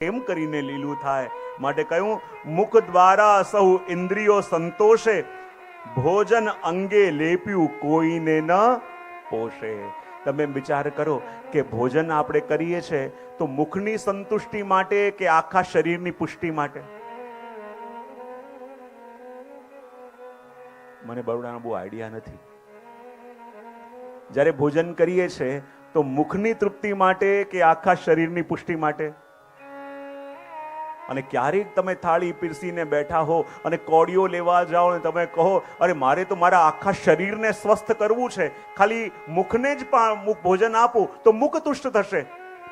એમ કરીને લીલું થાય. માટે કહ્યું, મુખ દ્વારા સહુ ઇન્દ્રિયો સંતોષે, ભોજન અંગે લેપ્યું કોઈને ન પોષે. તમે વિચાર કરો કે ભોજન આપણે કરીએ છીએ તો મુખની સંતુષ્ટિ માટે કે આખા શરીરની પુષ્ટિ માટે? મને બરોડાનો બહુ આઈડિયા નથી. જ્યારે ભોજન કરીએ છીએ તો મુખની તૃપ્તિ માટે કે આખા શરીરની પુષ્ટિ માટે? અને ક્યારેક તમે થાળી પીરસીને બેઠા હો અને કોડીઓ લેવા જાઓ અને તમે કહો, અરે મારે તો મારા આખા શરીરને સ્વસ્થ કરવું છે, ખાલી મુખને જ ભોજન આપો તો મુખ તુષ્ટ થશે,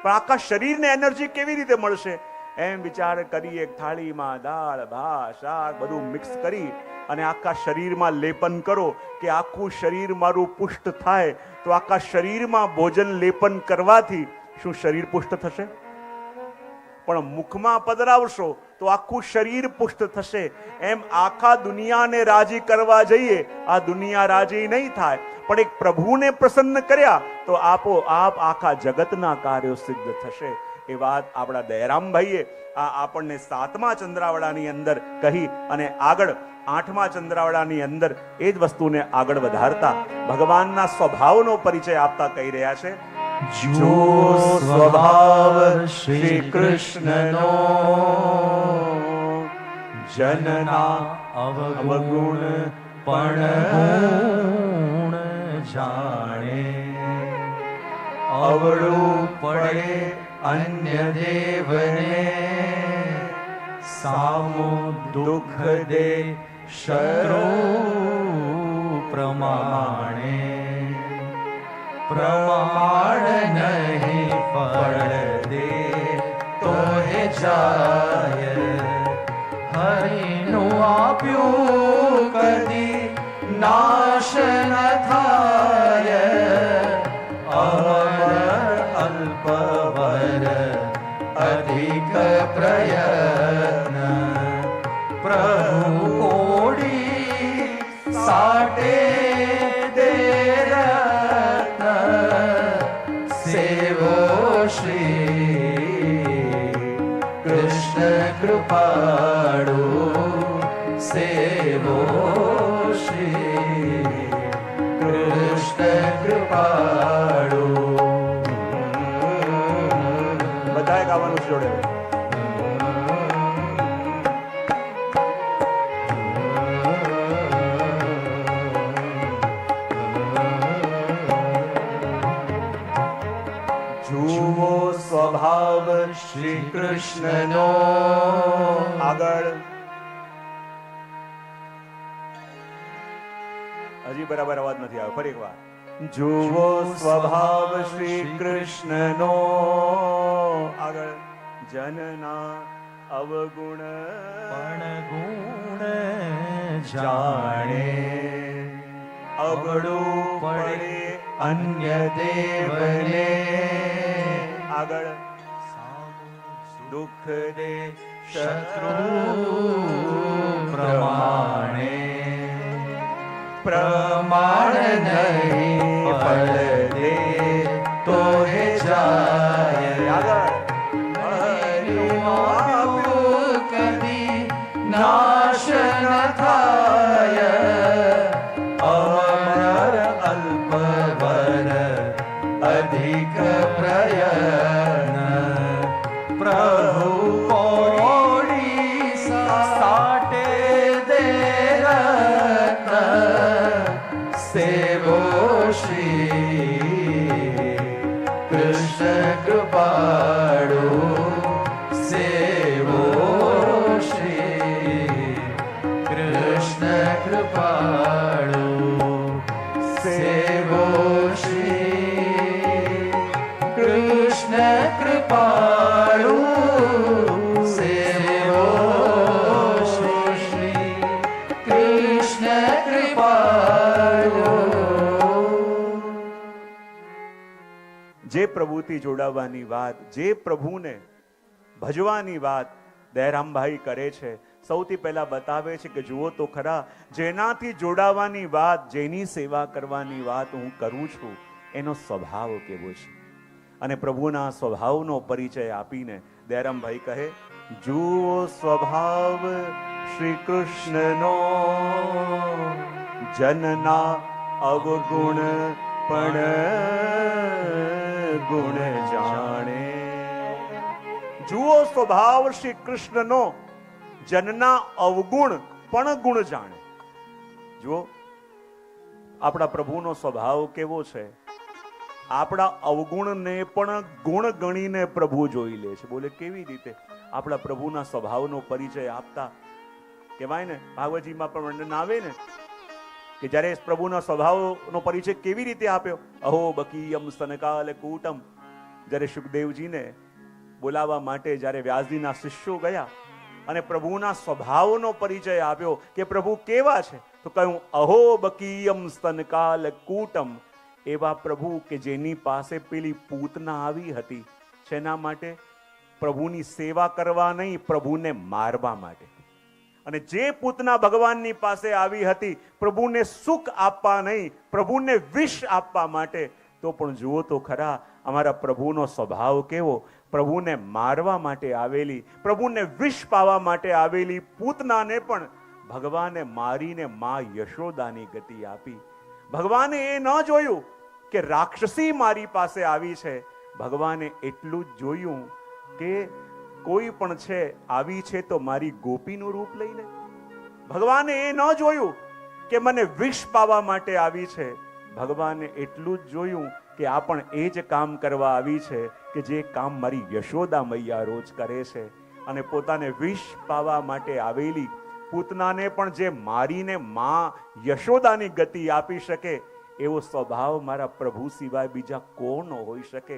પણ આખા શરીરને એનર્જી કેવી રીતે મળશે? એમ વિચાર કરી એક થાળીમાં દાળ ભાત શાક બધું મિક્સ કરી અને આખા શરીરમાં લેપન કરો કે આખું શરીર મારું પુષ્ટ થાય. તો આખા શરીરમાં ભોજન લેપન કરવાથી શું શરીર પુષ્ટ થશે? પણ મુખમાં પધરાવશો તો આખું શરીર પુષ્ટ થશે. એમ આખા દુનિયાને રાજી કરવા જઈએ, આ દુનિયા રાજી નહીં થાય, પણ એક પ્રભુને પ્રસન્ન કર્યા તો આપોઆપ આખા જગતના કાર્યો સિદ્ધ થશે. એ વાત આપણા દયારામભાઈએ આપણને 7મા ચંદ્રાવળાની અંદર કહી અને આગળ 8મા ચંદ્રાવળાની અંદર એ જ વસ્તુને આગળ વધારતા ભગવાનના સ્વભાવનો પરિચય આપતા કહી રહ્યા છે. જો સ્વભાવ શ્રી કૃષ્ણનો જનના અવગુણ પણ જાણે, અવળું પડે અન્ય દેવને, સામું દુઃખ દે શત્રુ પ્રમાણે, પ્રમાણ નહીં ફળ દે તો હે જાય, હરિનું આપ્યું કદી નાશ ન થાય, અમર અલ્પવર અધિક પ્રયત્ન, પ્રભુ કોડી સાટે કૃપાળુ, સેવો શ્રી કૃષ્ણ કૃપાળુ. બધાએ ગાવાનું જોડે. જુઓ સ્વભાવ શ્રી કૃષ્ણનો. આગળ હજી બરાબર અવાજ નથી આવ્યો, ફરી એકવાર. જુઓ સ્વભાવ શ્રી કૃષ્ણનો. આગળ જનના અવગુણ પણ ગુણ જાણે, અવળું પડે અન્ય દેવને, આગળ દુઃખ દે શત્રુ પ્રમાણે, પ્રમાણ નહીં ફળ દે તો હે જાય, હરિનું કદી નાશ ન થાય, અમર અલ્પવર અધિક પ્રયત્ન, પ્રભુ કોડી સાટે દે રત્ન, સેવો શ્રી કૃષ્ણ કૃપાળુ, સેવો શ્રી કૃષ્ણ કૃપાળુ, સેવો શ્રી કૃષ્ણ કૃપાળુ, સેવો શ્રી કૃષ્ણ કૃપાળુ. જે પ્રભુથી જોડાવાની વાત, જે પ્રભુને ભજવાની વાત દયારામભાઈ કરે છે. સૌથી પહેલા બતાવે છે કે જુઓ તો ખરા, જેનાથી જોડાવાની વાત, જેની સેવા કરવાની વાત હું કરું છું એનો સ્વભાવ કેવો છે. અને પ્રભુના સ્વભાવનો પરિચય આપીને દયારામભાઈ કહે, જુઓ સ્વભાવ શ્રી કૃષ્ણનો, જનના અવગુણ પણ ગુણ જાણે. જુઓ સ્વભાવ શ્રી કૃષ્ણનો, જનના અવગુણ પણ ગુણ જાણે. જુઓ આપણા પ્રભુનો સ્વભાવ કેવો છે. આપણા અવગુણને પણ ગુણ ગણીને પ્રભુ જોઈ લે છે. બોલે કેવી રીતે? આપણા પ્રભુના સ્વભાવનો પરિચય આપતા કહેવાય ને, ભાગવતજીમાં પણ વર્ણન આવે ને કે જ્યારે પ્રભુના સ્વભાવનો પરિચય કેવી રીતે આપ્યો. અહો બકીયમ સનકાલ કૂટમ. જ્યારે સુખદેવજીને બોલાવવા માટે જ્યારે વ્યાસજીના શિષ્યો ગયા અને પ્રભુના સ્વભાવનો પરિચય આપ્યો કે પ્રભુ કેવા છે, તો કહ્યું અહો બકીયમ સ્તનકાલ કૂટમ. એવા પ્રભુ કે જેની પાસે પેલી પૂતના આવી હતી. શેના માટે? પ્રભુની સેવા કરવા નહીં, પ્રભુને મારવા માટે. અને જે પૂતના ભગવાનની પાસે આવી હતી પ્રભુને સુખ આપવા નહીં, પ્રભુને વિષ આપવા માટે. તો પણ જુઓ તો ખરા અમારા પ્રભુનો સ્વભાવ કેવો. પ્રભુને મારવા માટે આવેલી, પ્રભુને વિષ પાવા માટે આવેલી પૂતનાને પણ ભગવાને મારીને મા યશોદાની ગતિ આપી. ભગવાને એ ન જોયું કે રાક્ષસી મારી પાસે આવી છે. ભગવાને એટલું જ જોયું કે કોઈ પણ છે આવી છે તો મારી ગોપીનું રૂપ લઈ લે. ભગવાને એ ન જોયું કે મને વિષ પાવા માટે આવી છે. ભગવાને એટલું જ જોયું કે આ પણ એ જ કામ કરવા આવી છે કે જે કામ મારી યશોદા મૈયા રોજ કરે છે. અને પોતાને વિષ પાવા માટે આવેલી પૂતનાને પણ જે મારીને મા યશોદાની ગતિ આપી શકે એવો સ્વભાવ મારા પ્રભુ સિવાય બીજા કોણ હોઈ શકે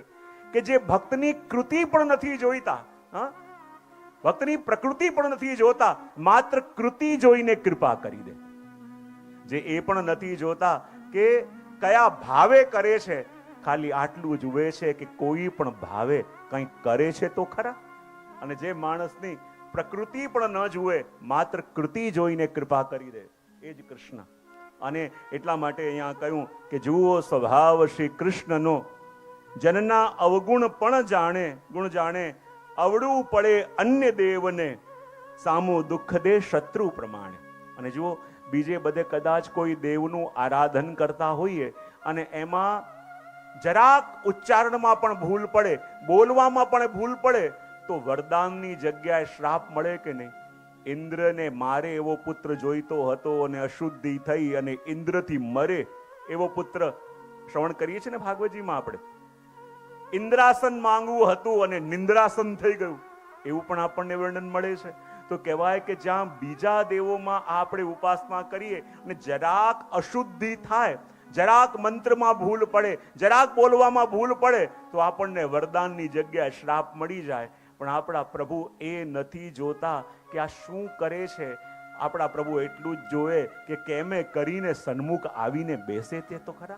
કે જે ભક્તની કૃતિ પણ નથી જોઈતા, ભક્તની પ્રકૃતિ પણ નથી જોતા, માત્ર કૃતિ જોઈને કૃપા કરી દે. જે એ પણ નથી જોતા કે કયા ભાવે કરે છે, ખાલી આટલું જુએ છે કે કોઈ પણ ભાવે કંઈ કરે છે તો ખરા. અને જે માણસની પ્રકૃતિ પણ ન જુએ, માત્ર કૃતિ જોઈને કૃપા કરી દે, એ જ કૃષ્ણ. અને એટલા માટે અહીંયા કહ્યું કે જુઓ સ્વભાવ શ્રી કૃષ્ણનો, જનના અવગુણ પણ જાણે, ગુણ જાણે. અવડું પડે અન્ય દેવને, સામું દુઃખ દે શત્રુ પ્રમાણે. અને જુઓ બીજે બધે કદાચ કોઈ દેવનું આરાધન કરતા હોઈએ અને એમાં જરાક ઉચ્ચારણમાં પણ ભૂલ પડે, બોલવામાં પણ ભૂલ પડે, તો વરદાનની જગ્યાએ શ્રાપ મળે કે નહીં? ઇન્દ્રને મારે એવો પુત્ર જોઈતો હતો અને અશુદ્ધિ થઈ અને ઇન્દ્રથી મરે એવો પુત્ર શ્રવણ કરીએ છીએ ને ભાગવતજીમાં આપણે. ઇન્દ્રાસન માંગવું હતું અને નિંદ્રાસન થઈ ગયું, એવું પણ આપણને વર્ણન મળે છે. તો કહેવાય કે જ્યાં બીજા દેવોમાં આપણે ઉપાસના કરીએ અને જરાક અશુદ્ધિ થાય, જરાક મંત્રમાં ભૂલ પડે, જરાક બોલવામાં ભૂલ પડે, તો આપણને વરદાનની જગ્યાએ શ્રાપ મળી જાય. પણ આપણા પ્રભુ એ નથી જોતા કે આ શું કરે છે. આપણા પ્રભુ એટલું જ જોવે કે કેમે કરીને સન્મુખ આવીને બેસે તે તો ખરા.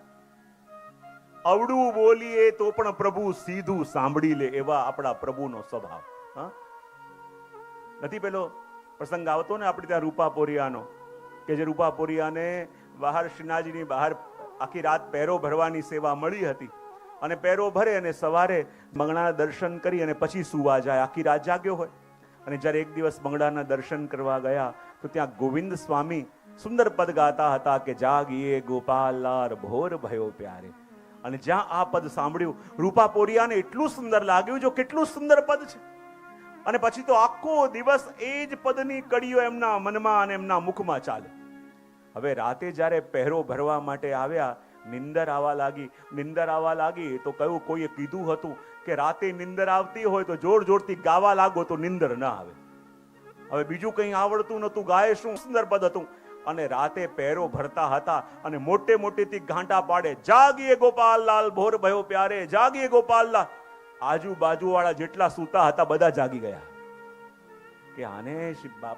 અવડું બોલીએ તો પણ પ્રભુ સીધું સાંભળી લે, એવા આપણા પ્રભુનો સ્વભાવ. નથી પેલો પ્રસંગ આવતો ને આપણે ત્યાં રૂપાપોરિયાનો, કે જે રૂપાપોરિયાને બહાર શ્રીનાથજીની બહાર આખી રાત પહેરો ભરવાની સેવા મળી હતી. અને પહેરો ભરે અને સવારે મંગળાના દર્શન કરી અને પછી સુવા જાય, આખી રાત જાગ્યો હોય. અને જ્યારે એક દિવસ મંગળાના દર્શન કરવા ગયા તો ત્યાં ગોવિંદ સ્વામી સુંદર પદ ગાતા હતા કે જાગીએ ગોપાલાર ભોર ભયો પ્યારે. અને જ્યાં આ પદ સાંભળ્યું રૂપાપોરિયાને એટલું સુંદર લાગ્યું, જો કેટલું સુંદર પદ છે. અને પછી તો આખો દિવસ એ જ પદની કડીઓ એમના મનમાં અને એમના મુખમાં ચાલે. હવે રાતે જ્યારે પહેરો ભરવા માટે આવ્યા, નિંદર આવવા લાગી તો કયું કોઈએ કીધું હતું કે રાતે નિંદર આવતી હોય તો જોર જોરથી ગાવા લાગો તો નિંદર ન આવે. હવે બીજું કંઈ આવડતું નતું, ગાય શું સુંદર પદ હતું. અને રાતે પહેરો ભરતા હતા અને મોટે મોટેથી ઘાંટા પાડે, જાગીએ ગોપાલલાલ ભોર ભયો પ્યારે, જાગીએ ગોપાલલાલ. આજુબાજુ વાળા જેટલા સૂતા હતા બધા જાગી ગયા કે આને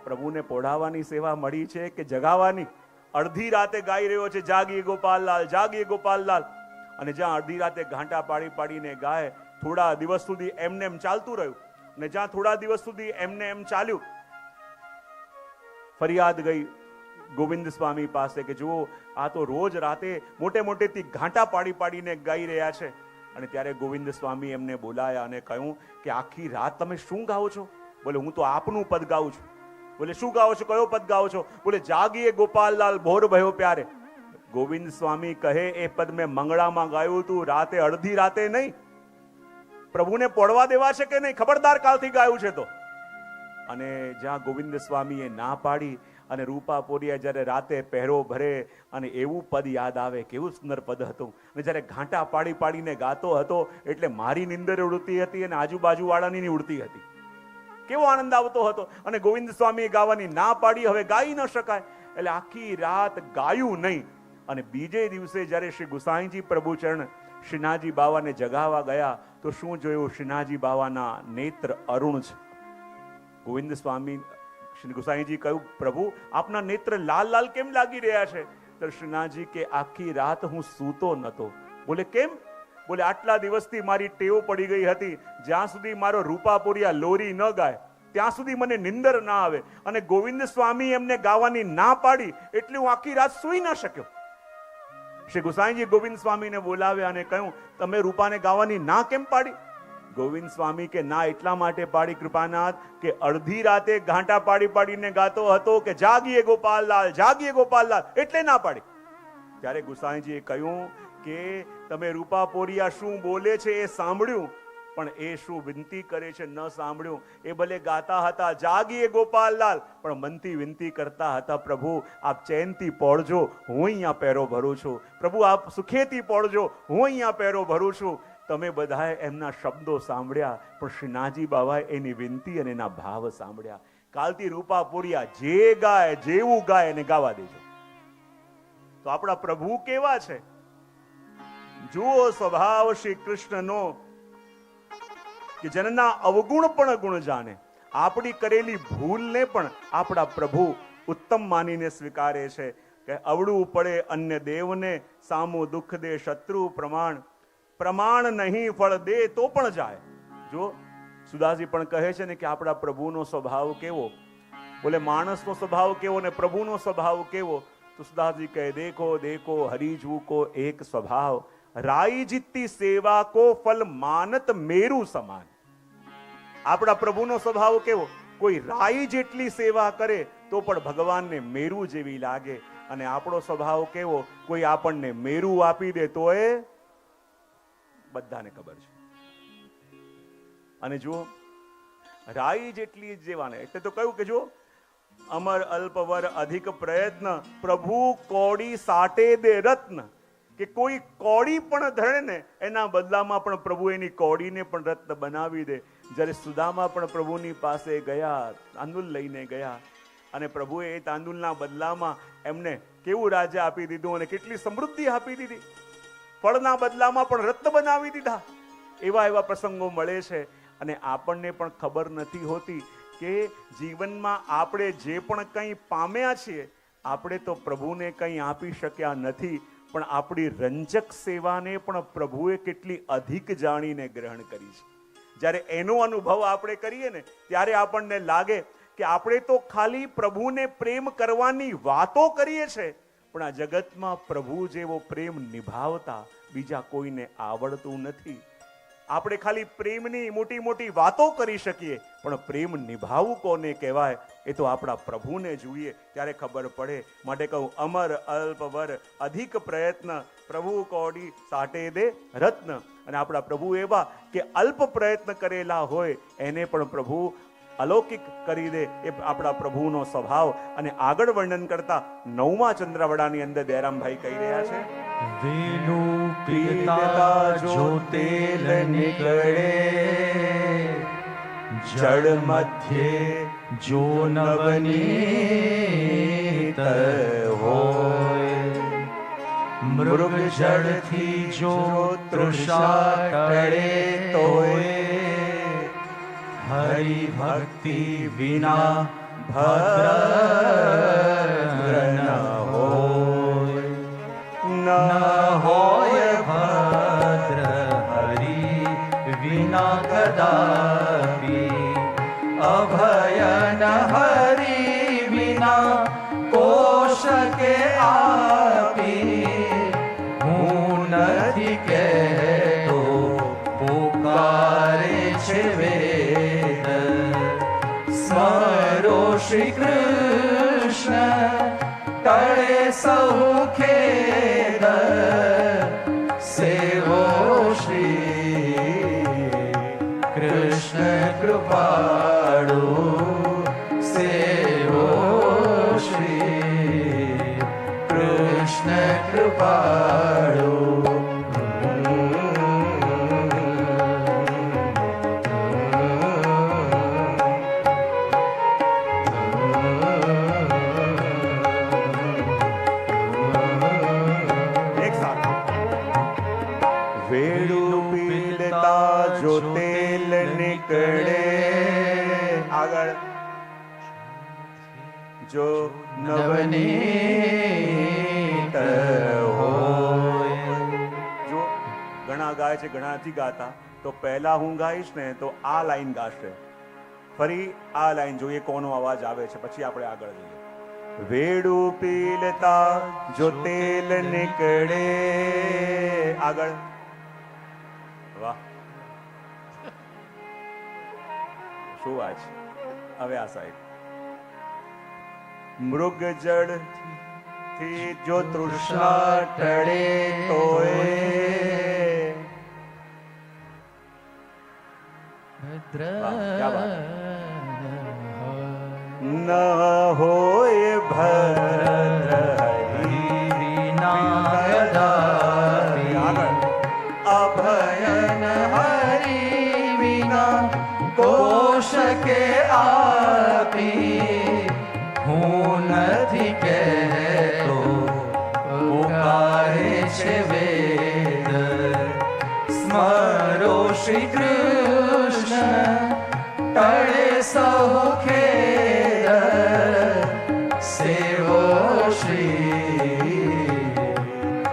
પ્રભુને પોઢાવાની સેવા મળી છે કે જગાવાની. અડધી રાતે ગાઈ રહ્યો છે જાગીએ ગોપાલલાલ, જાગીએ ગોપાલલાલ. અને જ્યાં અડધી રાતે ઘાંટા પાડી પાડીને ગાય, થોડા દિવસ સુધી એમને એમ ચાલતું રહ્યું. અને જ્યાં થોડા દિવસ સુધી એમને એમ ચાલ્યું, ફરિયાદ ગઈ ગોવિંદ સ્વામી પાસે કે જુઓ આ તો રોજ રાતે મોટે મોટેથી ઘાંટા પાડી પાડીને ગાઈ રહ્યા છે, અને ત્યારે ગોવિંદ સ્વામી એમને બોલાયા અને કહ્યું કે આખી રાત તમે શું ગાઓ છો? બોલે હું તો આપનું પદ ગાઉં છું. બોલે શું ગાઓ છો? કયો પદ ગાઓ છો? બોલે જાગીએ ગોપાલલાલ ભોર ભયો પ્યારે. ગોવિંદ સ્વામી કહે એ પદ મેં મંગળામાં ગાયું હતું, રાતે, અડધી રાતે નહીં. પ્રભુને પડવા દેવા છે કે નહીં? ખબરદાર, કાલથી ગાયું છે તો. અને જ્યાં ગોવિંદ સ્વામીએ ના પાડી અને રૂપાપોરિયા જ્યારે રાતે પહેરો ભરે અને એવું પદ યાદ આવે, કેવું સુંદર પદ હતું. અને જ્યારે ઘાંટા પાડી પાડીને ગાતો હતો એટલે મારી નિંદર ઉડતી હતી અને આજુબાજુ વાળાની ઉડતી હતી. કેવો આનંદ આવતો હતો. અને ગોવિંદ સ્વામીએ ગાવાની ના પાડી, હવે ગાઈ ન શકાય એટલે આખી રાત ગાયું નહીં. અને બીજે દિવસે જ્યારે શ્રી ગુસાઈજી પ્રભુચરણ શ્રીનાથજી બાવાને જગાવવા ગયા તો શું જોયું? શ્રીનાથજી બાવાના નેત્ર અરુણ છે. ગોવિંદ સ્વામી શ્રી ગુસાઈજી કહ્યું, પ્રભુ આપના નેત્ર લાલ લાલ કેમ લાગી રહ્યા છે? તો શ્રીનાથજી કે આખી રાત હું સૂતો નતો. બોલે કેમ? બોલે આટલા દિવસથી મારી ટેવ પડી ગઈ હતી, જ્યાં સુધી મારો રૂપાપુરિયા લોરી ન ગાય ત્યાં સુધી મને નિંદર ના આવે. અને ગોવિંદ સ્વામી એમને ગાવાની ના પાડી એટલે હું આખી રાત સૂઈ ન શક્યો. શ્રી ગુસાઈજી ગોવિંદ સ્વામીને બોલાવ્યા અને કહ્યું, તમે રૂપાને ગાવાની ના કેમ પાડી? ગોવિંદ સ્વામી કે ના એટલા માટે પાડી કૃપાનાથ કે અડધી રાતે ઘાંટા પાડી પાડીને ગાતો હતો કે જાગીએ ગોપાલલાલ, જાગીએ ગોપાલલાલ, એટલે ના પાડી. ત્યારે ગુસાઈજીએ કહ્યું કે તમે રૂપાપોરિયા શું બોલે છે એ સાંભળ્યું, પણ એ શું વિનંતી કરે છે ન સાંભળ્યું. એ ભલે ગાતા હતા જાગીએ ગોપાલલાલ, પણ મનથી વિનંતી કરતા હતા, પ્રભુ આપ ચેનથી પહોંચજો, હું અહીંયા પહેરો ભરું છું. પ્રભુ આપ સુખેથી પહોંચજો, હું અહીંયા પહેરો ભરું છું. તમે બધાએ એમના શબ્દો સાંભળ્યા, પણ શ્રીનાથજી બાવાએ એની વિનંતી અને એના ભાવ સાંભળ્યા. કાલથી રૂપાપુરિયા જે ગાય, જેવું ગાય એને ગાવા દેજો. તો આપણા પ્રભુ કેવા છે? જુઓ સ્વભાવ શ્રી કૃષ્ણનો કે જનના અવગુણ પણ ગુણ જાણે. આપણી કરેલી ભૂલને પણ આપણા પ્રભુ ઉત્તમ માનીને સ્વીકારે છે કે અવળું પડે અન્ય દેવને, સામું દુઃખ દે શત્રુ પ્રમાણ. પ્રમાણ નહીં ફળ દે તો પણ જાય. જો સુદાસજી પણ કહે છે ને કે આપણા પ્રભુનો સ્વભાવ કેવો? બોલે માણસનો સ્વભાવ કેવો ને પ્રભુનો સ્વભાવ કેવો? તો સુદાસજી કહે, દેખો દેખો હરિજુ કો એક સ્વભાવ, રાઈ જીતી સેવા કો ફલ માનત મેરુ સમાન. આપણા પ્રભુનો સ્વભાવ કેવો? કોઈ રાઈ જેટલી સેવા કરે તો પણ ભગવાનને મેરુ જેવી લાગે. અને આપણો સ્વભાવ કેવો? કોઈ આપણને મેરુ આપી દે તો એ બધાને ખબર છે. અને જુઓ રાઈ જેટલી જેવાને એટલે તો કહ્યું કે જો અમર અલ્પવર અધિક પ્રયત્ન, પ્રભુ કોડી સાટે દે રત્ન. કે કોઈ કોડી પણ ધરે ને એના બદલામાં પણ પ્રભુ એની કોડીને પણ રત્ન બનાવી દે. જ્યારે સુદામા પણ પ્રભુની પાસે ગયા, તાંદુલ લઈને ગયા અને પ્રભુએ એ તાંદુલના બદલામાં એમને કેવું રાજ્ય આપી દીધું અને કેટલી સમૃદ્ધિ આપી દીધી. ફળના બદલામાં પણ રત્ન બનાવી દીધા. એવા એવા પ્રસંગો મળે છે. અને આપણને પણ ખબર નથી હોતી કે જીવનમાં આપણે જે પણ કંઈ પામ્યા છીએ, આપણે તો પ્રભુને કંઈ આપી શક્યા નથી, પણ આપણી રંજક સેવાને પણ પ્રભુએ કેટલી અધિક જાણીને ગ્રહણ કરી છે. જ્યારે એનો અનુભવ આપણે કરીએ ને ત્યારે આપણને લાગે કે આપણે તો ખાલી પ્રભુને પ્રેમ કરવાની વાતો કરીએ છીએ, પણ આ જગતમાં પ્રભુ જેવો પ્રેમ નિભાવતા બીજા કોઈને આવડતું નથી. આપણે ખાલી પ્રેમની મોટી મોટી વાતો કરી શકીએ, પણ પ્રેમ નિભાવવું કોને કહેવાય એ તો આપણા પ્રભુને જોઈએ ત્યારે ખબર પડે. માટે કહું અમર અલ્પવર અધિક પ્રયત્ન, પ્રભુ કોડી સાટે દે રત્ન. અને આપણા પ્રભુ એવા કે અલ્પ પ્રયત્ન કરેલા હોય એને પણ પ્રભુ અલૌકિક કરી દે. એ આપણા પ્રભુનો સ્વભાવ. અને આગળ વર્ણન કરતા 9મા ચંદ્રવડાની અંદર દયારામભાઈ કહી રહ્યા છે, વેલું પીતા જો તેલ નીકળે, જળ મધ્યે જો નવનીત હોય, મૃગ જળથી જો તૃષા ટળે તોય, હરિ ભક્તિ વિના ભદ્ર ન હોય. ન હોય ભદ્ર હરિ વિના કદાપી, અભયન હરિ વિના કોશ કે આપી. હું નથી કહેતો સ્મરો શ્રી કૃષ્ણ ટળે સહુ ખેદ સેવો શ્રી કૃષ્ણ કૃપાળુ સેવો શ્રી કૃષ્ણ કૃપાળુ એક સાથ. વેડું પીલતા જો તેલ નીકળે, આગળ જો નવનીત હોય. જો ઘણા ગાય છે, ઘણા નથી ગાતા, તો પહેલા હું ગાઈશ ને તો આ લાઈન ગાશે, ફરી આ લાઈન જોઈએ કોનો અવાજ આવે છે, પછી આપણે આગળ જઈએ. વેડું પીલતા જો તેલ નીકળે, આગળ. વાહ, શું વાત છે. હવે આ સાહેબ, મૃગ જળ થી જો તૃષ્ણા ટળે તોય, ન હોય ભદ્ર વિના કદાપી અભયન હરિ વિના કોશકે આપી હું નથી કહેતો પુકારે છે વેદ સ્મરો શ્રી કૃષ્ણ ટળે સહુ ખેદ સેવો શ્રી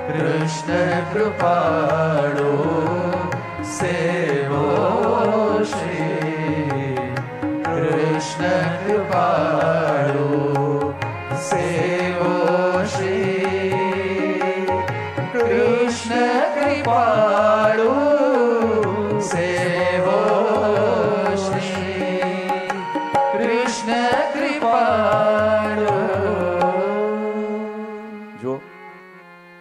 કૃષ્ણ કૃપાળુ સેવો શ્રી કૃષ્ણ કૃપાળુ સેવો શ્રી કૃષ્ણ કૃપાળુ સેવો શ્રી કૃષ્ણ કૃપાળુ. જો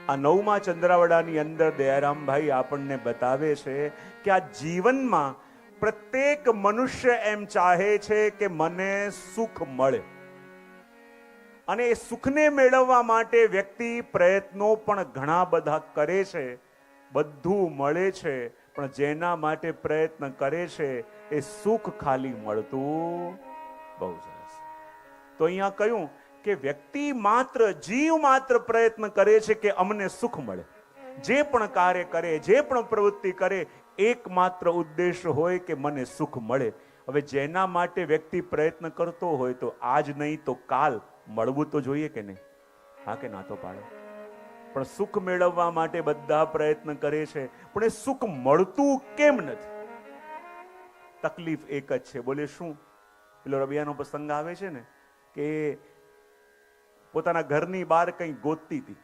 આ નવમા ચંદ્રાવડાની અંદર દયારામભાઈ આપણને બતાવે છે કે આ જીવનમાં પ્રત્યેક મનુષ્ય એમ ચાહે છે કે મને સુખ મળે, અને એ સુખને મેળવવા માટે વ્યક્તિ પ્રયત્નો પણ ઘણા બધા કરે છે. બધું મળે છે, પણ જેના માટે પ્રયત્ન કરે છે એ સુખ ખાલી મળતું બહુ સરસ. તો અહીંયા કહ્યું કે વ્યક્તિ માત્ર, જીવ માત્ર પ્રયત્ન કરે છે કે અમને સુખ મળે. જે પણ કાર્ય કરે, જે પણ પ્રવૃત્તિ કરે, એકમાત્ર ઉદ્દેશ હોય કે મને સુખ મળે. હવે જેના માટે વ્યક્તિ પ્રયત્ન કરતો હોય તો આજ નહીં તો કાલ મળવું તો જોઈએ કે નહીં? હા કે ના તો પાડો. પણ સુખ મેળવવા માટે બધા પ્રયત્ન કરે છે, પણ એ સુખ મળતું કેમ નથી? તકલીફ એક જ છે. બોલે શું? પેલો રબિયાનો પ્રસંગ આવે છે ને કે પોતાના ઘરની બહાર કંઈ ગોતતી હતી,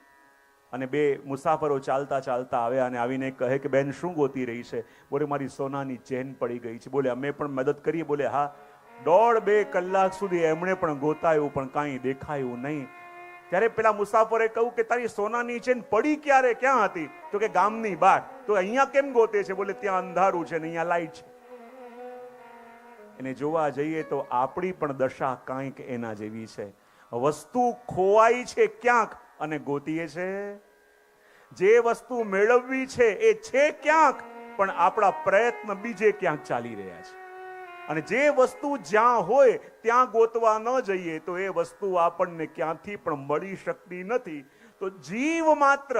અને બે મુસાફરો ચાલતા ચાલતા આવ્યા અને આવીને કહે કે બેન શું ગોતી રહી છે? બોલે મારી સોનાની ચેન પડી ગઈ છે. બોલે અમે પણ મદદ કરીએ. બોલે હા. 1.5-2 કલાક સુધી એમણે પણ ગોતાયું, પણ કાંઈ દેખાયું નહીં. ત્યારે પેલા મુસાફરે કહ્યું કે તારી સોનાની ચેન પડી ક્યારે, ક્યાં હતી? તો કે ગામની બહાર. તો અહીંયા કેમ ગોતે છે? બોલે ત્યાં અંધારું છે ને અહીંયા લાઈટ છે. એને જોવા જઈએ તો આપણી પણ દશા કાંઈક એના જેવી છે. વસ્તુ ખોવાઈ છે ક્યાંક અને ગોતીએ છે. જે વસ્તુ મેળવવી છે એ છે ક્યાંક, પણ આપણા પ્રયત્ન બીજે ક્યાંક ચાલી રહ્યા છે. અને જે વસ્તુ જ્યાં હોય ત્યાં ગોતવા ન જઈએ તો એ વસ્તુ આપણને ક્યાંથી પણ મળી શકતી નથી. તો જીવ માત્ર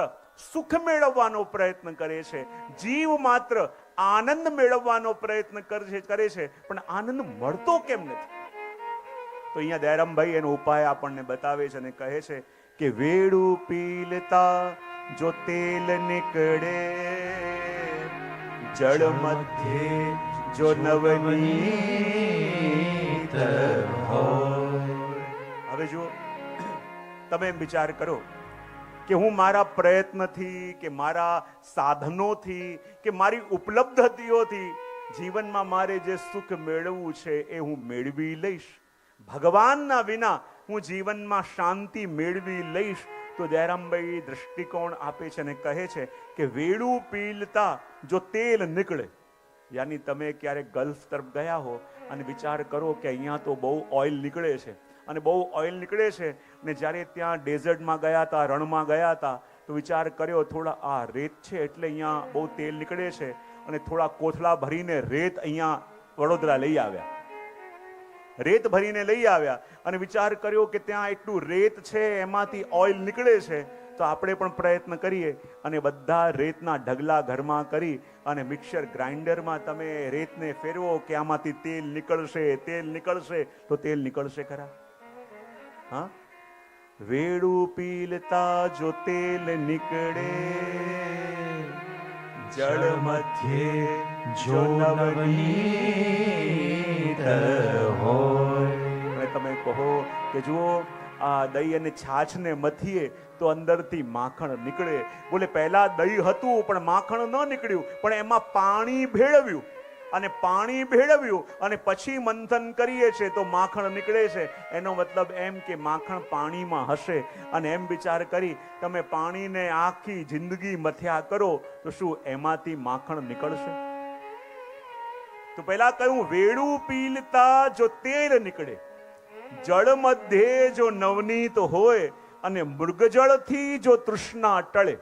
સુખ મેળવવાનો પ્રયત્ન કરે છે, જીવ માત્ર આનંદ મેળવવાનો પ્રયત્ન કરે છે, પણ આનંદ મળતો કેમ નથી? તો અહીંયા દયારામભાઈ એનો ઉપાય આપણને બતાવે છે અને કહે છે કે વેડું પીલતા જો તેલ નીકળે, જળ મધ્યે જો નવનીત હોય. હવે જો તમે વિચાર કરો કે હું મારા પ્રયત્નથી કે મારા સાધનોથી કે મારી ઉપલબ્ધિઓથી જીવનમાં મારે જે સુખ મેળવવું છે એ હું મેળવી લઈશ. ભગવાનના વિના હું જીવનમાં શાંતિ મેળવી લઈશ. તો દયારામભાઈ દ્રષ્ટિકોણ આપે છે અને કહે છે કે વેડું પીલતા જો તેલ નીકળે, યાની તમે ક્યારેક ગલ્ફ તરફ ગયા હો અને વિચાર કરો કે અહીંયા તો બહુ ઓઇલ નીકળે છે અને બહુ ઓઇલ નીકળે છે, ને જ્યારે ત્યાં ડેઝર્ટમાં ગયા હતા, રણમાં ગયા હતા, તો વિચાર કર્યો થોડા આ રેત છે એટલે અહીંયા બહુ તેલ નીકળે છે, અને થોડા કોથળા ભરીને રેત અહીંયા વડોદરા લઈ આવ્યા. રેત ભરીને લઈ આવ્યા અને વિચાર કર્યો કે ત્યાં એટલું રેત છે, એમાંથી ઓઇલ નીકળે છે, તો આપણે પણ પ્રયત્ન કરીએ અને બધા રેતના ઢગલા ઘરમાં કરી અને મિક્સર ગ્રાઇન્ડરમાં તમે રેતને ફેરવો કે આમાંથી તેલ નીકળશે, તેલ નીકળશે. તો તેલ નીકળશે ખરા? હા, વેડું પીલતા જો તેલ નીકળે, જળ મધ્યે જો નવનીત હોય. અને તમે કહો કે જુઓ આ દહીં અને છાછને મથીએ તો અંદરથી માખણ નીકળે. બોલે પહેલા દહીં હતું પણ માખણ ન નીકળ્યું, પણ એમાં પાણી ભેળવ્યું અને પાણી ભેળવ્યું અને પછી મંથન કરીએ છીએ તો માખણ નીકળે છે. એનો મતલબ એમ કે માખણ પાણીમાં હશે. અને એમ વિચાર કરી તમે પાણીને આખી જિંદગી મથ્યા કરો તો શું એમાંથી માખણ નીકળશે? તો પહેલા કહ્યું વેડું પીલતા જો તેલ નીકળે, જળ મધ્યે જો નવનીત હોય અને મૃગજળથી જો તૃષ્ણા ટળે.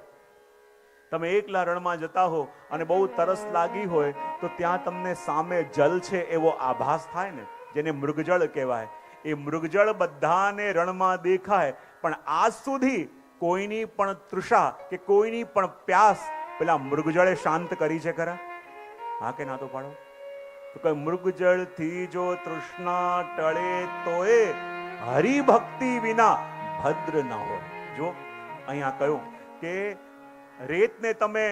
તમે એકલા રણમાં જતા હો અને બહુ તરસ લાગી હોય તો ત્યાં તમને સામે જલ છે એવો આભાસ થાય ને, જેને મૃગજળ કહેવાય. એ મૃગજળ બધાને રણમાં દેખાય, પણ આજ સુધી કોઈની પણ તૃષા કે કોઈની પણ પ્યાસ પેલા મૃગજળે શાંત કરી છે ખરા? હા કે ના? તો પાડો. તો કઈ મૃગજળથી જો તૃષ્ણા ટળે તો એ હરિભક્તિ વિના ભદ્ર ના હોય. જો અહીંયા કહ્યું કે રેતને તમે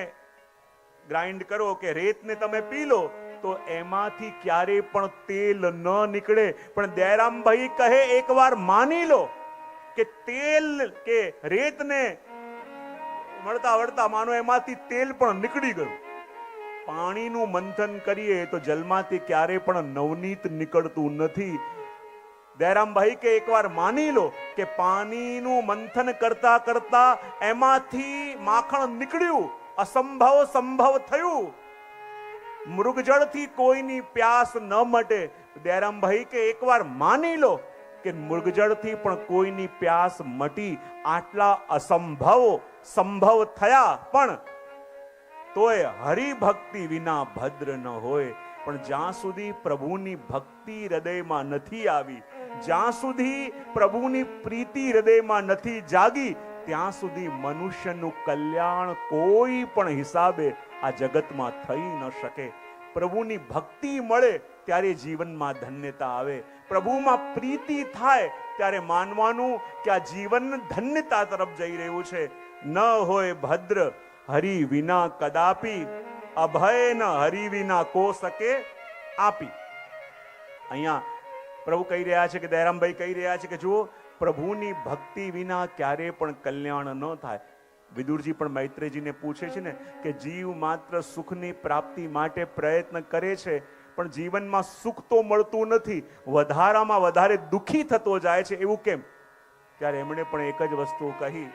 ગ્રાઇન્ડ કરો કે રેતને તમે પી લો તો એમાંથી ક્યારે પણ તેલ ન નીકળે. પણ દયારામભાઈ કહે એકવાર માની લો કે તેલ કે રેતને મળતા વળતા માનો એમાંથી તેલ પણ નીકળી ગયું. પાણીનું મંથન કરીએ તો જલમાંથી ક્યારે પણ નવનીત નીકળતું નથી. દયારામભાઈ કે એકવાર માની લો કે પાણીનું મંથન કરતા કરતા એમાંથી માખણ નીકળ્યું, અસંભવ સંભવ થયું. મૃગજળથી કોઈની પ્યાસ ન મટે. દયારામભાઈ કે એકવાર માની લો કે મૃગજળથી પણ કોઈની પ્યાસ મટી. આટલા અસંભવ સંભવ થયા પણ તોય હરિભક્તિ વિના ભદ્ર ન હોય. પણ જ્યાં સુધી પ્રભુની ભક્તિ હૃદયમાં નથી આવી, જ્યાં સુધી પ્રભુની પ્રીતિ હૃદયમાં નથી જાગી, ત્યાં સુધી મનુષ્યનું કલ્યાણ કોઈ પણ હિસાબે આ જગતમાં થઈ ન શકે. પ્રભુની ભક્તિ મળે ત્યારે જીવનમાં ધન્યતા આવે. પ્રભુમાં પ્રીતિ થાય ત્યારે માનવાનું કે આ જીવન ધન્યતા તરફ જઈ રહ્યું છે. ન હોય ભદ્ર હરિ વિના કદાપી, અભય ન હરિ વિના કો શકે આપી. અહીંયા પ્રભુ કહી રહ્યા છે કે દયારામભાઈ કહી રહ્યા છે કે જુઓ પ્રભુની ભક્તિ વિના ક્યારે પણ કલ્યાણ ન થાય. વિદુરજી પણ મૈત્રેયજીને પૂછે છે ને કે જીવ માત્ર સુખની પ્રાપ્તિ માટે પ્રયત્ન કરે છે પણ જીવનમાં સુખ તો મળતું નથી, વધારામાં વધારે દુઃખી થતો જાય છે, એવું કેમ? ત્યારે એમણે પણ એક જ વસ્તુ કહી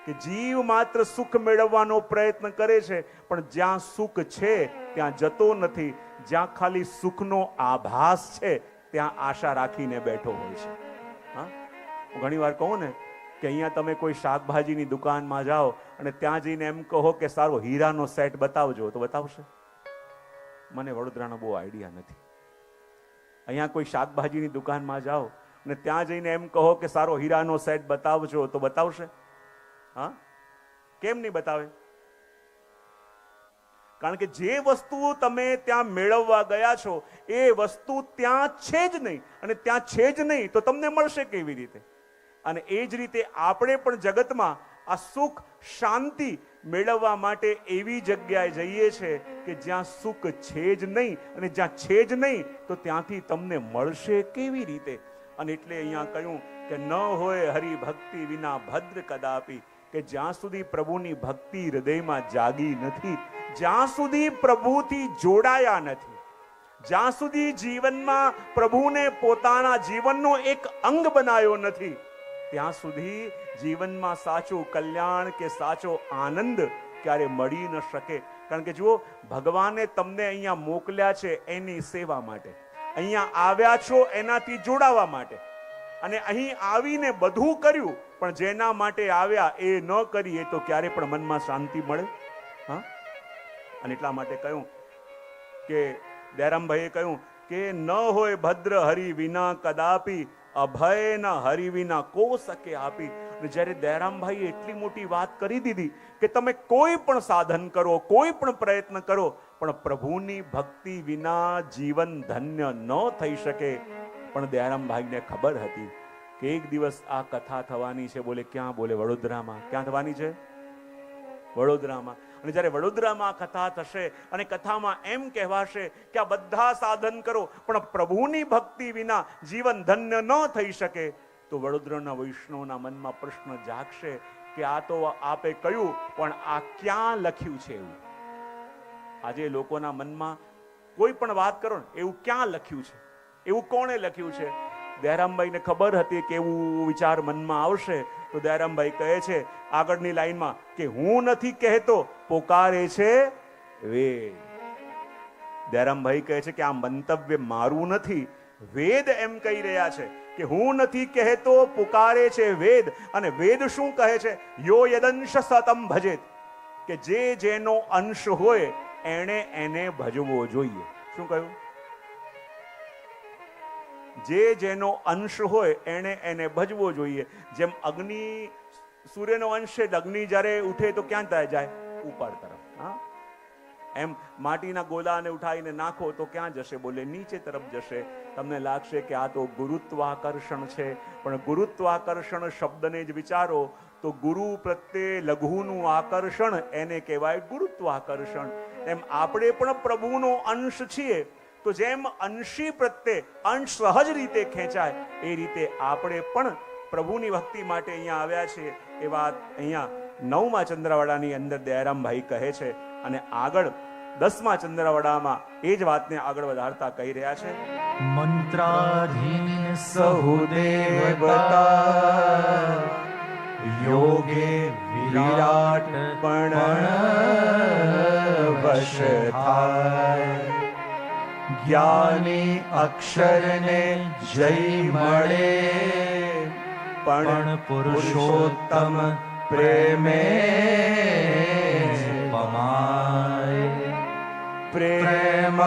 કે જીવ માત્ર સુખ મેળવવાનો પ્રયત્ન કરે છે પણ જ્યાં સુખ છે ત્યાં જતો નથી. જ્યાં ખાલી સુખનો આભાસ છે ત્યાં આશા રાખીને બેઠો હોય છે. હા, હું ઘણી વાર કહું ને કે અહીંયા તમે કોઈ શાકભાજીની દુકાનમાં જાઓ અને ત્યાં જઈને એમ કહો કે સારો હીરાનો સેટ બતાવજો, તો બતાવશે? મને વડોદરાનો બહુ આઈડિયા નથી. અહીંયા કોઈ શાકભાજીની દુકાનમાં જાઓ અને ત્યાં જઈને એમ કહો કે સારો હીરાનો સેટ બતાવજો, તો બતાવશે? હા, કેમ નહીં બતાવે? કારણ કે જે વસ્તુ તમે ત્યાં મેળવવા ગયા છો એ વસ્તુ ત્યાં છે જ નહીં, અને ત્યાં છે જ નહીં તો તમને મળશે કેવી રીતે? અને એ જ રીતે આપણે પણ જગતમાં આ સુખ શાંતિ મેળવવા માટે એવી જગ્યાએ જઈએ છે કે જ્યાં સુખ છે જ નહીં, અને જ્યાં છે જ નહીં તો ત્યાંથી તમને મળશે કેવી રીતે? અને એટલે અહીંયા કહ્યું કે ન હોય હરિભક્તિ વિના ભદ્ર કદાપી, કે જ્યાં સુધી પ્રભુની ભક્તિ હૃદયમાં જાગી નથી, જ્યાં સુધી પ્રભુથી જોડાયા નથી, જ્યાં સુધી જીવનમાં પ્રભુને પોતાના જીવનનો એક અંગ બનાવ્યો નથી, ત્યાં સુધી જીવનમાં સાચું કલ્યાણ કે સાચો આનંદ ક્યારે મળી ન શકે. કારણ કે જુઓ, ભગવાને તમને અહીંયા મોકલ્યા છે એની સેવા માટે, અહીંયા આવ્યા છો એનાથી જોડાવા માટે, અને અહીં આવીને બધું કર્યું, પણ જેના માટે આવ્યા એ ન કરીએ તો ક્યારે પણ મનમાં શાંતિ મળે? હા. અને એટલા માટે કહ્યું કે દયારામભાઈએ કહ્યું કે ન હોય ભદ્ર હરિ વિના કદાપી, અભય ન હરિ વિના કો સકે આપી. અને જ્યારે દયારામભાઈએ એટલી મોટી વાત કરી દીધી કે તમે કોઈ પણ સાધન કરો, કોઈ પણ પ્રયત્ન કરો, પણ પ્રભુની ભક્તિ વિના જીવન ધન્ય ન થઈ શકે. પણ દયારામભાઈને ખબર હતી કે એક દિવસ આ કથા થવાની છે. બોલે ક્યાં? બોલે વડોદરામાં. ક્યાં થવાની છે? વડોદરામાં. અને જ્યારે વડોદરામાં કથા થશે અને કથામાં એમ કહેવાશે કે આ બધા સાધન કરો પણ પ્રભુની ભક્તિ વિના જીવન ધન્ય ન થઈ શકે, તો વડોદરાના વૈષ્ણવના મનમાં પ્રશ્ન જાગશે કે આ તો આપે કહ્યું, પણ આ ક્યાં લખ્યું છે? એવું આજે લોકોના મનમાં કોઈ પણ વાત કરો ને, એવું ક્યાં લખ્યું છે? એવું કોણે લખ્યું છે? દયારામભાઈને ખબર હતી કે એવું વિચાર મનમાં આવશે, તો દયારામભાઈ કહે છે આગળની લાઈનમાં કે હું નથી કહેતો, પોકારે છે વેદ. દયારામભાઈ કહે છે કે આ મંતવ્ય મારું નથી, વેદ એમ કહી રહ્યા છે કે હું નથી કહેતો, પુકારે છે વેદ. અને વેદ શું કહે છે? યો યદંશ સતમ ભજેત, કે જે જેનો અંશ હોય એને એને ભજવો જોઈએ. શું કહ્યું? જે જેનો અંશ હોય એને એને ભજવો જોઈએ. જેમ અગ્નિ, સૂર્યનો અંશ છે, અગ્નિ જ્યારે ઉઠે તો ક્યાં જાય? ઉપર તરફ. હા, એમ માટીના ગોલાને ઉઠાવીને નાખો તો ક્યાં જશે? બોલે નીચે તરફ જશે. તમને લાગશે કે આ તો ગુરુત્વાકર્ષણ છે, પણ ગુરુત્વાકર્ષણ શબ્દને જ વિચારો તો ગુરુ પ્રત્યે લઘુનું આકર્ષણ એને કહેવાય ગુરુત્વાકર્ષણ. એમ આપણે પણ પ્રભુનો અંશ છીએ, તો જેમ અંશી પ્રત્યે અંશ સહજ રીતે ખેંચાય, એ રીતે આપણે પણ પ્રભુની ભક્તિ માટે અહીંયા આવ્યા છીએ. એ વાત અહીંયા 9મા ચંદ્રવાડાની અંદર દયારામભાઈ કહે છે, અને આગળ 10મા ચંદ્રવાડામાં એ જ વાતને આગળ વધારતા કહી રહ્યા છે. મંત્રાધીન સહુદેવતા, યોગે વિરાટ પણ વશ થાય, જ્ઞાની અક્ષરને જય મળે, પણ પુરુષોત્તમ પ્રેમે પમાય. પ્રેમ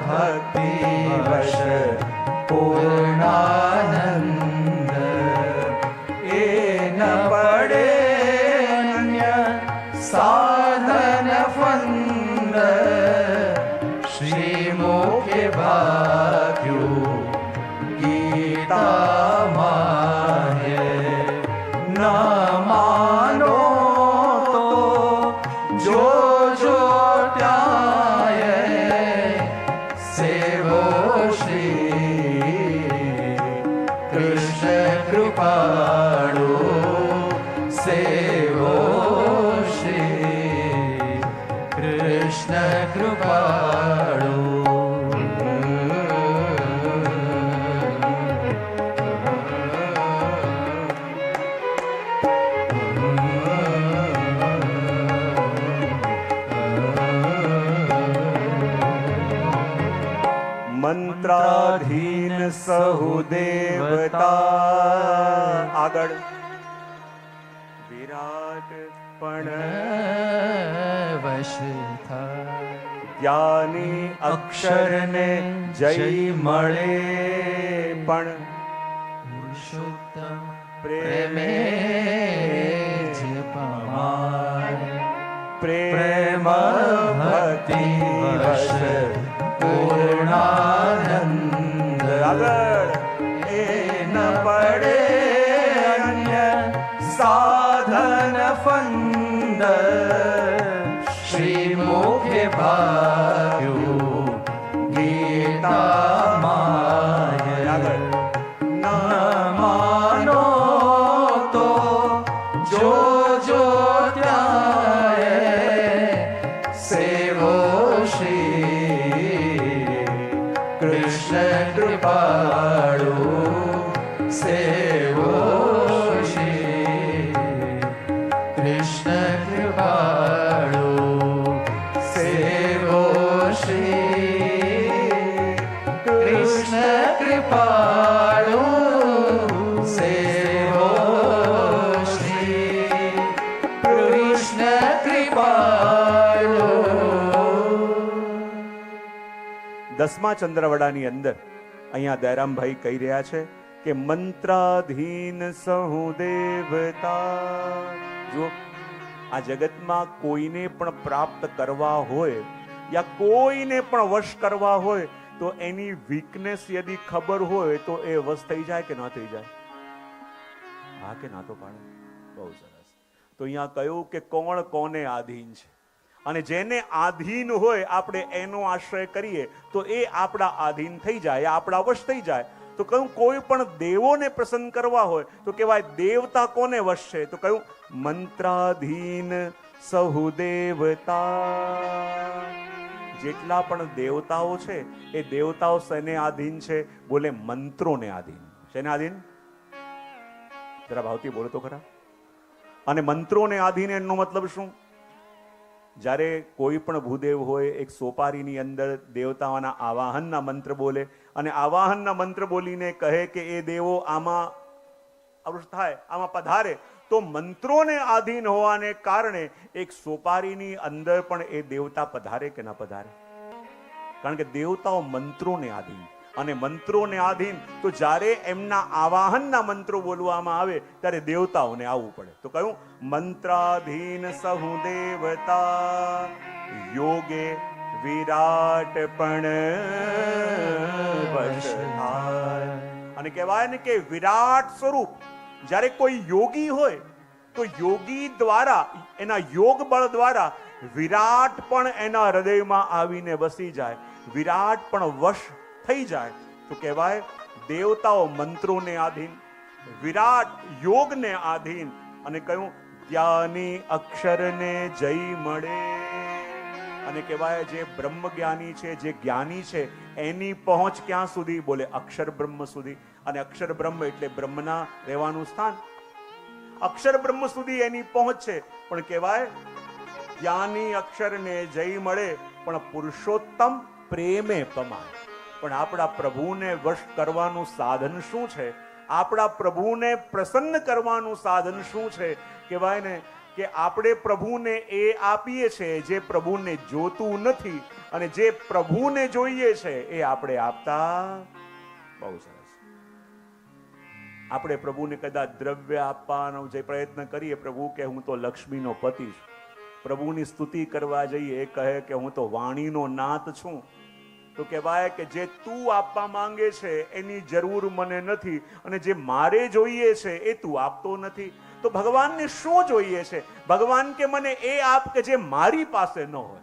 ભક્તિ વશ પૂર્ણાનંદ, એ ન પડે અન્ય સાધન ફંદ, શ્રી મુખે ભાગ્યું ગીતા માહે. ન માનો તો જો જો ત્યાંય, સેવો શ્રી કૃષ્ણ કૃપાળુ, સેવો શ્રી કૃષ્ણ કૃપાળુ. મંત્રાધીન સહુદેવતા. આગળ વિરાટ પણ વશ થાય, જ્ઞાની અક્ષરને જય મળે, પણ પુરુષોત્તમ પ્રેમે જ પમાય. પ્રેમ ભક્તિ વશ પૂર્ણાનંદ. આગળ એ ન પડે અન્ય સાધન ફંદ, શ્રી મુખે ભાગ્યું ગીતા માય. આગળ ન માનો તો જો જો ત્યાંય, સેવો શ્રી 10મા ચંદ્રવડાની અંદર અહીંયા દયારામભાઈ કહી રહ્યા છે કે મંત્રાધીન સહુ દેવતા. જો આ જગતમાં કોઈને પણ પ્રાપ્ત કરવા હોય યા કોઈને પણ વશ કરવા હોય તો એની વીકનેસ યદિ ખબર હોય તો એ વશ થઈ જાય કે ના થઈ જાય? હા કે ના તો પાડે? બહુ સરસ. તો અહીંયા કહ્યું કે કોણ કોને આધીન છે, અને જેને આધીન હોય આપણે એનો આશ્રય કરીએ તો એ આપણા આધીન થઈ જાય, આપણા વશ થઈ જાય. તો કહ્યું કોઈ પણ દેવોને પ્રસન્ન કરવા હોય તો કહેવાય દેવતા કોને વશ છે? તો કહ્યું મંત્રાધીન સહુ દેવતા. જેટલા પણ દેવતાઓ છે એ દેવતાઓ શેને આધીન છે? બોલે મંત્રોને આધીન. શેને આધીન? જરા ભાવથી બોલો તો ખરા. અને મંત્રોને આધીન એનો મતલબ શું? જ્યારે કોઈ પણ ભૂદેવ હોય એક સોપારીની અંદર દેવતાઓના આવાહનના મંત્ર બોલે અને આવાહનના મંત્ર બોલીને કહે કે એ દેવો આમાં આવૃત થાય, આમાં પધારે, તો મંત્રોને આધીન હોવાને કારણે એક સોપારીની અંદર પણ એ દેવતા પધારે કે ના પધારે? કારણ કે દેવતાઓ મંત્રોને આધીન, અને મંત્રોને આધીન તો જ્યારે એમના આવાહનના મંત્રો બોલવામાં આવે ત્યારે દેવતાઓને આવવું પડે. તો કયું મંત્રાધીન સહુ દેવતા યોગે વિરાટ પણ વશ થાય. અને કહેવાય ને કે વિરાટ સ્વરૂપ જ્યારે કોઈ યોગી હોય તો યોગી દ્વારા, એના યોગ બળ દ્વારા વિરાટ પણ એના હૃદયમાં આવીને વસી જાય, વિરાટ પણ વશ થઈ જાય. તો કહેવાય દેવતાઓ મંત્રોને આધીન, વિરાટ યોગને આધીન. અને કહ્યું જ્ઞાની અક્ષરને જય મળે. અને કહેવાય જે બ્રહ્મ જ્ઞાની છે, જે જ્ઞાની છે, એની પહોંચ ક્યાં સુધી? બોલે અક્ષર બ્રહ્મ સુધી. અને અક્ષર બ્રહ્મ એટલે બ્રહ્મના રહેવાનું સ્થાન. અક્ષર બ્રહ્મ સુધી એની પહોંચ છે. પણ કહેવાય જ્ઞાની અક્ષરને જય મળે પણ પુરુષોત્તમ પ્રેમે પમાય. પણ આપણા પ્રભુને વશ કરવાનું સાધન શું છે? આપણા પ્રભુને પ્રસન્ન કરવાનું સાધન શું છે? કહેવાય ને કે આપણે પ્રભુને એ આપીએ છીએ જે પ્રભુને જોતું નથી, અને જે પ્રભુને જોઈએ છે એ આપણે આપતા. બહુ સરસ. આપણે પ્રભુને કદાચ દ્રવ્ય આપવાનો જે પ્રયત્ન કરીએ, પ્રભુ કે હું તો લક્ષ્મીનો પતિ છું. પ્રભુની સ્તુતિ કરવા જઈએ, એ કહે કે હું તો વાણીનો નાથ છું. તો કહેવાય કે જે તું આપવા માંગે છે એની જરૂર મને નથી, અને જે મારે જોઈએ છે એ તું આપતો નથી. તો ભગવાનને શું જોઈએ છે? ભગવાન કે મને એ આપ કે જે મારી પાસે ન હોય.